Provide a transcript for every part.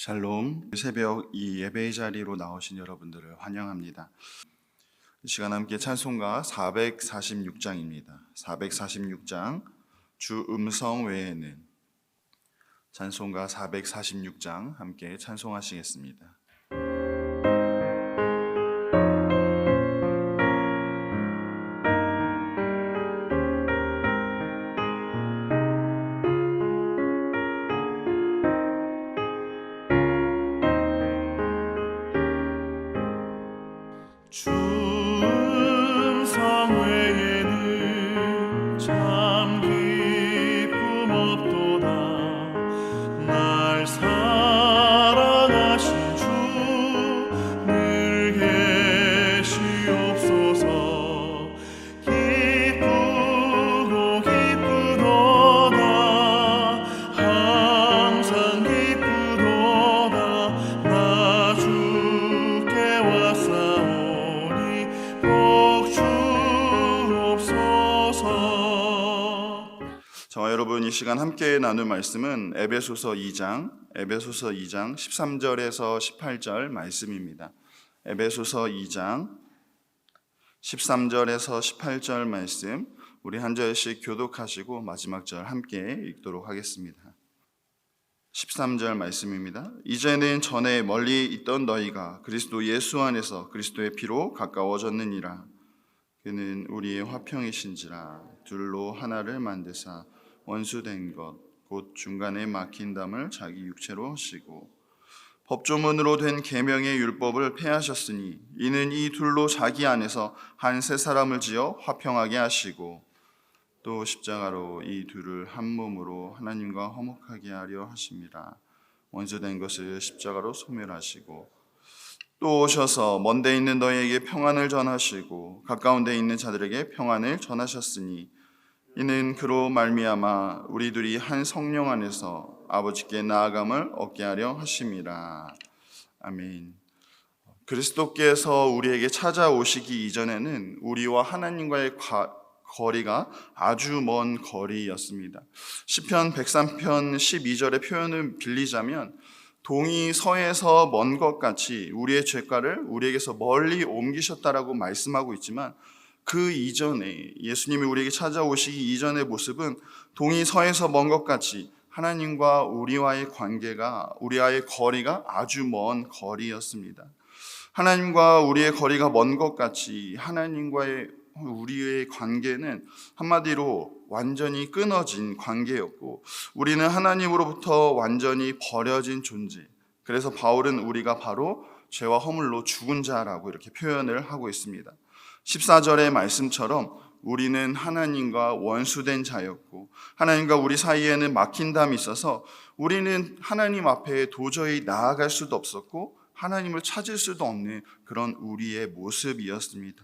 샬롬, 새벽 이 예배의 자리로 나오신 여러분들을 환영합니다. 이 시간 함께 찬송가 446장입니다. 446장 주 음성 외에는, 찬송가 446장 함께 찬송하시겠습니다. 주 음성 외에는 참 기쁨 없도다. 날 사랑하신 주 늘 계시옵소서. 기쁘고 기쁘도다. 항상 기쁘도다. 나 주께 왔사오니 저와 여러분, 이 시간 함께 나눌 말씀은 에베소서 2장 13절에서 18절 말씀입니다. 에베소서 2장 13절에서 18절 말씀, 우리 한 절씩 교독하시고 마지막 절 함께 읽도록 하겠습니다. 13절 말씀입니다. 이제는 전에 멀리 있던 너희가 그리스도 예수 안에서 그리스도의 피로 가까워졌느니라. 그는 우리의 화평이신지라. 둘로 하나를 만드사 원수된 것 곧 중간에 막힌 담을 자기 육체로 하시고 법조문으로 된 계명의 율법을 폐하셨으니 이는 이 둘로 자기 안에서 한 새 사람을 지어 화평하게 하시고 또 십자가로 이 둘을 한 몸으로 하나님과 화목하게 하려 하심이라. 원수된 것을 십자가로 소멸하시고 또 오셔서 먼데 있는 너희에게 평안을 전하시고 가까운 데 있는 자들에게 평안을 전하셨으니 이는 그로 말미암아 우리들이 한 성령 안에서 아버지께 나아감을 얻게 하려 하심이라. 아멘. 그리스도께서 우리에게 찾아오시기 이전에는 우리와 하나님과의 거리가 아주 먼 거리였습니다. 시편 103편 12절의 표현을 빌리자면 동이 서에서 먼 것 같이 우리의 죄가를 우리에게서 멀리 옮기셨다라고 말씀하고 있지만, 그 이전에 예수님이 우리에게 찾아오시기 이전의 모습은 동이 서에서 먼 것 같이 하나님과 우리와의 관계가, 우리와의 거리가 아주 먼 거리였습니다. 하나님과 우리의 거리가 먼 것 같이 하나님과의 우리의 관계는 한마디로 완전히 끊어진 관계였고, 우리는 하나님으로부터 완전히 버려진 존재. 그래서 바울은 우리가 바로 죄와 허물로 죽은 자라고 이렇게 표현을 하고 있습니다. 14절의 말씀처럼 우리는 하나님과 원수된 자였고, 하나님과 우리 사이에는 막힌 담이 있어서 우리는 하나님 앞에 도저히 나아갈 수도 없었고 하나님을 찾을 수도 없는 그런 우리의 모습이었습니다.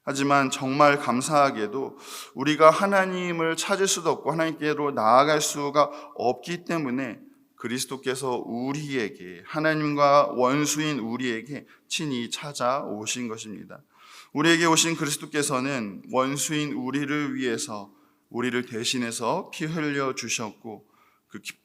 하지만 정말 감사하게도 우리가 하나님을 찾을 수도 없고 하나님께로 나아갈 수가 없기 때문에 그리스도께서 우리에게, 하나님과 원수인 우리에게 친히 찾아오신 것입니다. 우리에게 오신 그리스도께서는 원수인 우리를 위해서, 우리를 대신해서 피 흘려 주셨고,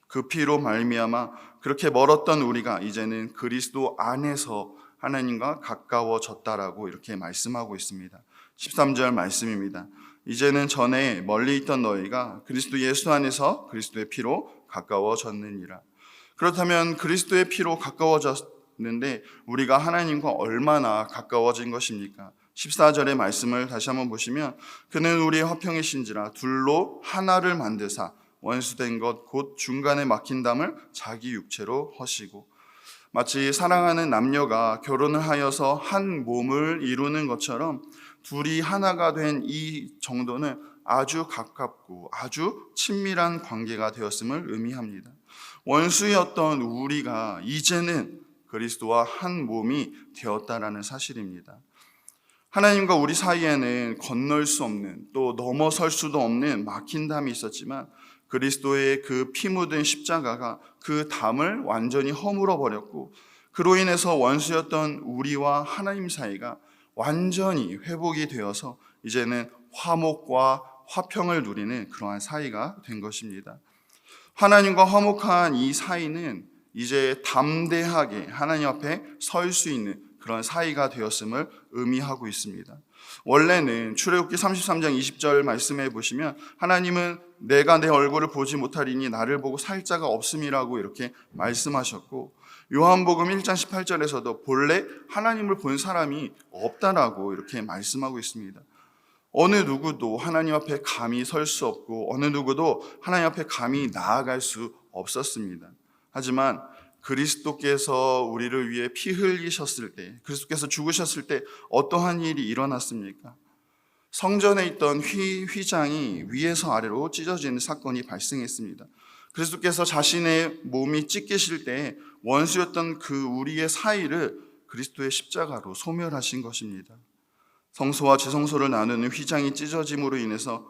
그 피로 말미암아 그렇게 멀었던 우리가 이제는 그리스도 안에서 하나님과 가까워졌다라고 이렇게 말씀하고 있습니다. 13절 말씀입니다. 이제는 전에 멀리 있던 너희가 그리스도 예수 안에서 그리스도의 피로 가까워졌느니라. 그렇다면 그리스도의 피로 가까워졌는데 우리가 하나님과 얼마나 가까워진 것입니까? 14절의 말씀을 다시 한번 보시면 그는 우리의 화평이신지라. 둘로 하나를 만드사 원수된 것 곧 중간에 막힌 담을 자기 육체로 허시고. 마치 사랑하는 남녀가 결혼을 하여서 한 몸을 이루는 것처럼 둘이 하나가 된 이 정도는 아주 가깝고 아주 친밀한 관계가 되었음을 의미합니다. 원수였던 우리가 이제는 그리스도와 한 몸이 되었다라는 사실입니다. 하나님과 우리 사이에는 건널 수 없는, 또 넘어설 수도 없는 막힌 담이 있었지만 그리스도의 그 피 묻은 십자가가 그 담을 완전히 허물어 버렸고, 그로 인해서 원수였던 우리와 하나님 사이가 완전히 회복이 되어서 이제는 화목과 화평을 누리는 그러한 사이가 된 것입니다. 하나님과 화목한 이 사이는 이제 담대하게 하나님 앞에 설 수 있는 그런 사이가 되었음을 의미하고 있습니다. 원래는 출애굽기 33장 20절 말씀해 보시면 하나님은 내가 내 얼굴을 보지 못하리니 나를 보고 살 자가 없음이라고 이렇게 말씀하셨고, 요한복음 1장 18절에서도 본래 하나님을 본 사람이 없다라고 이렇게 말씀하고 있습니다. 어느 누구도 하나님 앞에 감히 설 수 없고 어느 누구도 하나님 앞에 감히 나아갈 수 없었습니다. 하지만 그리스도께서 우리를 위해 피 흘리셨을 때, 그리스도께서 죽으셨을 때 어떠한 일이 일어났습니까? 성전에 있던 휘장이 위에서 아래로 찢어지는 사건이 발생했습니다. 그리스도께서 자신의 몸이 찢기실 때 원수였던 그 우리의 사이를 그리스도의 십자가로 소멸하신 것입니다. 성소와 지성소를 나누는 휘장이 찢어짐으로 인해서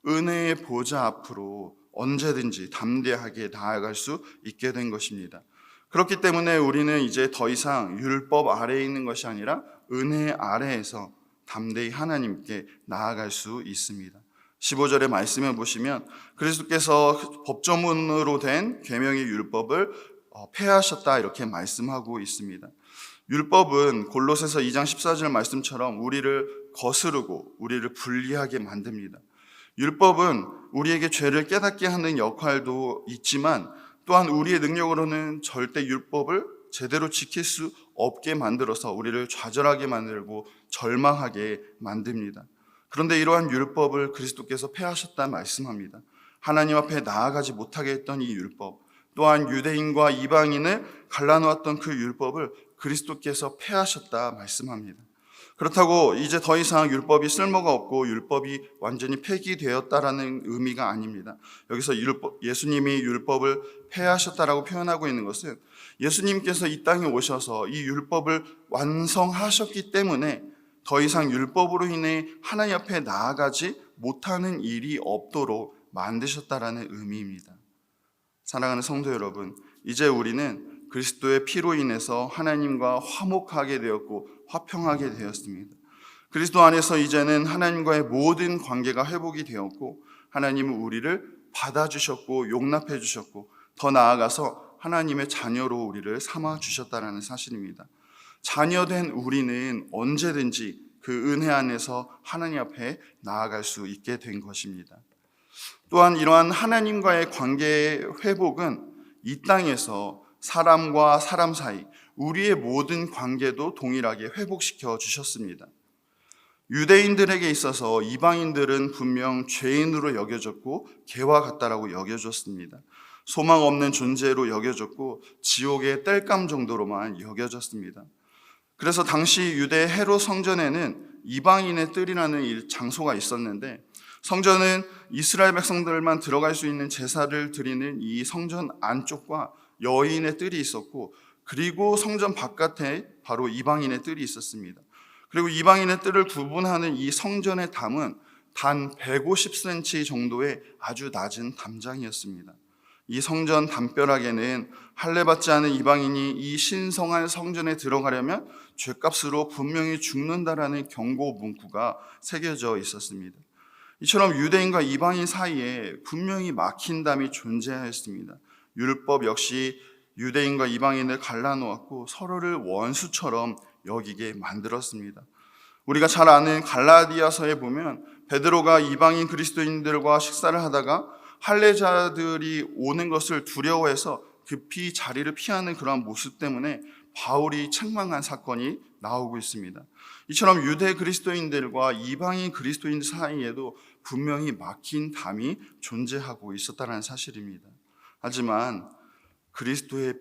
은혜의 보좌 앞으로 언제든지 담대하게 나아갈 수 있게 된 것입니다. 그렇기 때문에 우리는 이제 더 이상 율법 아래에 있는 것이 아니라 은혜 아래에서 담대히 하나님께 나아갈 수 있습니다. 15절의 말씀을 보시면 그리스도께서 법조문으로 된 계명의 율법을 폐하셨다 이렇게 말씀하고 있습니다. 율법은 골로새서 2장 14절 말씀처럼 우리를 거스르고 우리를 불리하게 만듭니다. 율법은 우리에게 죄를 깨닫게 하는 역할도 있지만 또한 우리의 능력으로는 절대 율법을 제대로 지킬 수 없게 만들어서 우리를 좌절하게 만들고 절망하게 만듭니다. 그런데 이러한 율법을 그리스도께서 폐하셨다 말씀합니다. 하나님 앞에 나아가지 못하게 했던 이 율법, 또한 유대인과 이방인을 갈라놓았던 그 율법을 그리스도께서 폐하셨다 말씀합니다. 그렇다고 이제 더 이상 율법이 쓸모가 없고 율법이 완전히 폐기되었다라는 의미가 아닙니다. 여기서 예수님이 율법을 폐하셨다라고 표현하고 있는 것은 예수님께서 이 땅에 오셔서 이 율법을 완성하셨기 때문에 더 이상 율법으로 인해 하나님 앞에 나아가지 못하는 일이 없도록 만드셨다라는 의미입니다. 사랑하는 성도 여러분, 이제 우리는 그리스도의 피로 인해서 하나님과 화목하게 되었고 화평하게 되었습니다. 그리스도 안에서 이제는 하나님과의 모든 관계가 회복이 되었고 하나님은 우리를 받아주셨고 용납해 주셨고 더 나아가서 하나님의 자녀로 우리를 삼아 주셨다는 사실입니다. 자녀된 우리는 언제든지 그 은혜 안에서 하나님 앞에 나아갈 수 있게 된 것입니다. 또한 이러한 하나님과의 관계의 회복은 이 땅에서 사람과 사람 사이, 우리의 모든 관계도 동일하게 회복시켜 주셨습니다. 유대인들에게 있어서 이방인들은 분명 죄인으로 여겨졌고 개와 같다라고 여겨졌습니다. 소망 없는 존재로 여겨졌고 지옥의 땔감 정도로만 여겨졌습니다. 그래서 당시 유대 헤롯 성전에는 이방인의 뜰이라는 장소가 있었는데 성전은 이스라엘 백성들만 들어갈 수 있는 제사를 드리는 이 성전 안쪽과 여인의 뜰이 있었고 그리고 성전 바깥에 바로 이방인의 뜰이 있었습니다. 그리고 이방인의 뜰을 구분하는 이 성전의 담은 단 150cm 정도의 아주 낮은 담장이었습니다. 이 성전 담벼락에는 할례받지 않은 이방인이 이 신성한 성전에 들어가려면 죗값으로 분명히 죽는다라는 경고 문구가 새겨져 있었습니다. 이처럼 유대인과 이방인 사이에 분명히 막힌 담이 존재하였습니다. 율법 역시 유대인과 이방인을 갈라놓았고 서로를 원수처럼 여기게 만들었습니다. 우리가 잘 아는 갈라디아서에 보면 베드로가 이방인 그리스도인들과 식사를 하다가 할례자들이 오는 것을 두려워해서 급히 자리를 피하는 그러한 모습 때문에 바울이 책망한 사건이 나오고 있습니다. 이처럼 유대 그리스도인들과 이방인 그리스도인 사이에도 분명히 막힌 담이 존재하고 있었다는 사실입니다. 하지만 그리스도의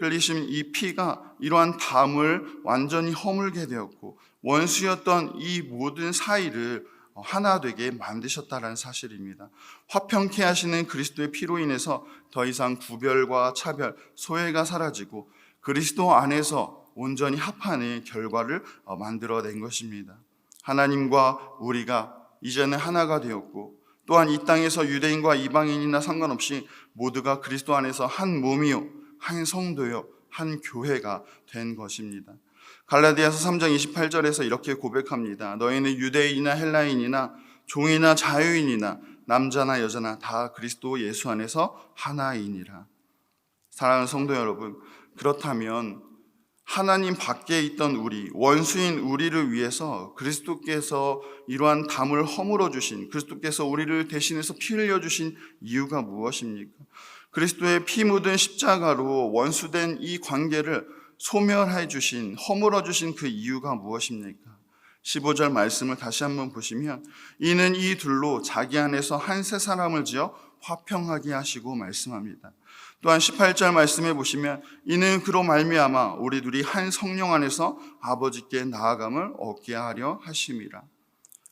흘리신 이 피가 이러한 담을 완전히 허물게 되었고 원수였던 이 모든 사이를 하나 되게 만드셨다는 사실입니다. 화평케 하시는 그리스도의 피로 인해서 더 이상 구별과 차별, 소외가 사라지고 그리스도 안에서 온전히 합하는 결과를 만들어낸 것입니다. 하나님과 우리가 이제는 하나가 되었고 또한 이 땅에서 유대인과 이방인이나 상관없이 모두가 그리스도 안에서 한 몸이요, 한 성도요, 한 교회가 된 것입니다. 갈라디아서 3장 28절에서 이렇게 고백합니다. 너희는 유대인이나 헬라인이나 종이나 자유인이나 남자나 여자나 다 그리스도 예수 안에서 하나이니라. 사랑하는 성도 여러분, 그렇다면 하나님 밖에 있던 우리, 원수인 우리를 위해서 그리스도께서 이러한 담을 허물어 주신, 그리스도께서 우리를 대신해서 피 흘려 주신 이유가 무엇입니까? 그리스도의 피 묻은 십자가로 원수된 이 관계를 소멸해 주신, 허물어 주신 그 이유가 무엇입니까? 15절 말씀을 다시 한번 보시면, 이는 이 둘로 자기 안에서 한 새 사람을 지어 화평하게 하시고 말씀합니다. 또한 18절 말씀해 보시면, 이는 그로 말미암아 우리 둘이 한 성령 안에서 아버지께 나아감을 얻게 하려 하심이라.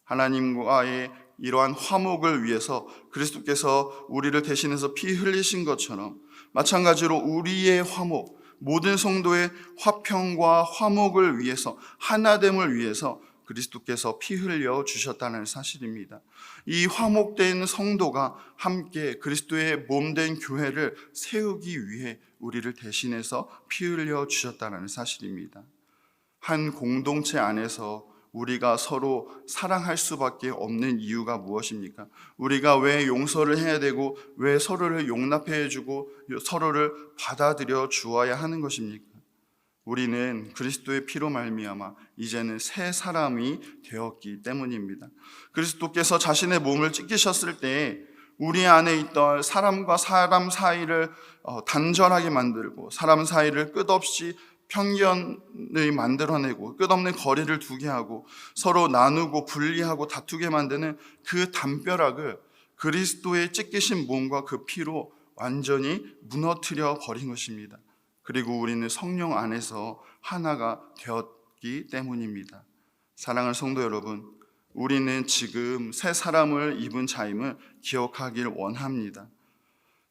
하나님과의 이러한 화목을 위해서 그리스도께서 우리를 대신해서 피 흘리신 것처럼, 마찬가지로 우리의 화목, 모든 성도의 화평과 화목을 위해서, 하나됨을 위해서 그리스도께서 피 흘려 주셨다는 사실입니다. 이 화목된 성도가 함께 그리스도의 몸된 교회를 세우기 위해 우리를 대신해서 피 흘려 주셨다는 사실입니다. 한 공동체 안에서 우리가 서로 사랑할 수밖에 없는 이유가 무엇입니까? 우리가 왜 용서를 해야 되고, 왜 서로를 용납해 주고 서로를 받아들여 주어야 하는 것입니까? 우리는 그리스도의 피로 말미암아 이제는 새 사람이 되었기 때문입니다. 그리스도께서 자신의 몸을 찢기셨을 때 우리 안에 있던 사람과 사람 사이를 단절하게 만들고, 사람 사이를 끝없이 편견을 만들어내고 끝없는 거리를 두게 하고 서로 나누고 분리하고 다투게 만드는 그 담벼락을 그리스도의 찢기신 몸과 그 피로 완전히 무너뜨려 버린 것입니다. 그리고 우리는 성령 안에서 하나가 되었기 때문입니다. 사랑하는 성도 여러분, 우리는 지금 새 사람을 입은 자임을 기억하길 원합니다.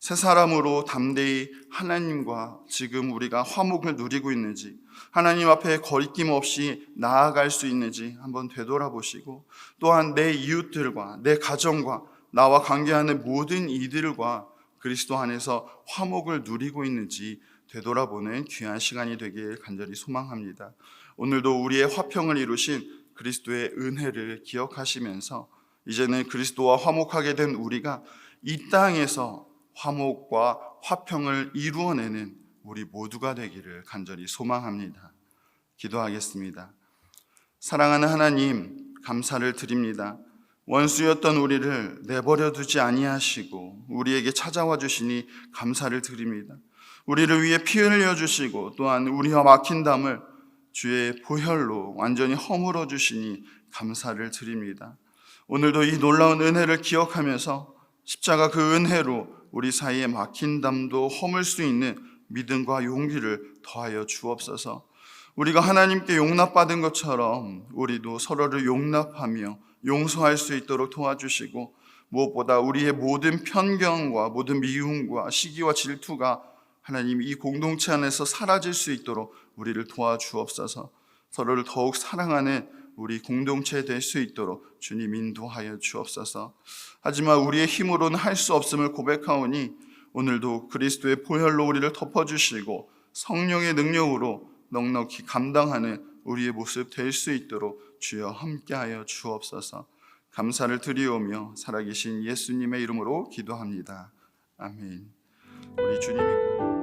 새 사람으로 담대히 하나님과 지금 우리가 화목을 누리고 있는지, 하나님 앞에 거리낌 없이 나아갈 수 있는지 한번 되돌아보시고, 또한 내 이웃들과 내 가정과 나와 관계하는 모든 이들과 그리스도 안에서 화목을 누리고 있는지 되돌아보는 귀한 시간이 되길 간절히 소망합니다. 오늘도 우리의 화평을 이루신 그리스도의 은혜를 기억하시면서 이제는 그리스도와 화목하게 된 우리가 이 땅에서 화목과 화평을 이루어내는 우리 모두가 되기를 간절히 소망합니다. 기도하겠습니다. 사랑하는 하나님, 감사를 드립니다. 원수였던 우리를 내버려 두지 아니하시고 우리에게 찾아와 주시니 감사를 드립니다. 우리를 위해 피 흘려 주시고 또한 우리와 막힌 담을 주의 보혈로 완전히 허물어 주시니 감사를 드립니다. 오늘도 이 놀라운 은혜를 기억하면서 십자가 그 은혜로 우리 사이에 막힌 담도 허물 수 있는 믿음과 용기를 더하여 주옵소서. 우리가 하나님께 용납받은 것처럼 우리도 서로를 용납하며 용서할 수 있도록 도와주시고, 무엇보다 우리의 모든 편견과 모든 미움과 시기와 질투가 하나님 이 공동체 안에서 사라질 수 있도록 우리를 도와주옵소서. 서로를 더욱 사랑하는 우리 공동체 될 수 있도록 주님 인도하여 주옵소서. 하지만 우리의 힘으로는 할 수 없음을 고백하오니 오늘도 그리스도의 보혈로 우리를 덮어주시고 성령의 능력으로 넉넉히 감당하는 우리의 모습 될 수 있도록 주여 함께하여 주옵소서. 감사를 드리오며 살아계신 예수님의 이름으로 기도합니다. 아멘. 우리 주님이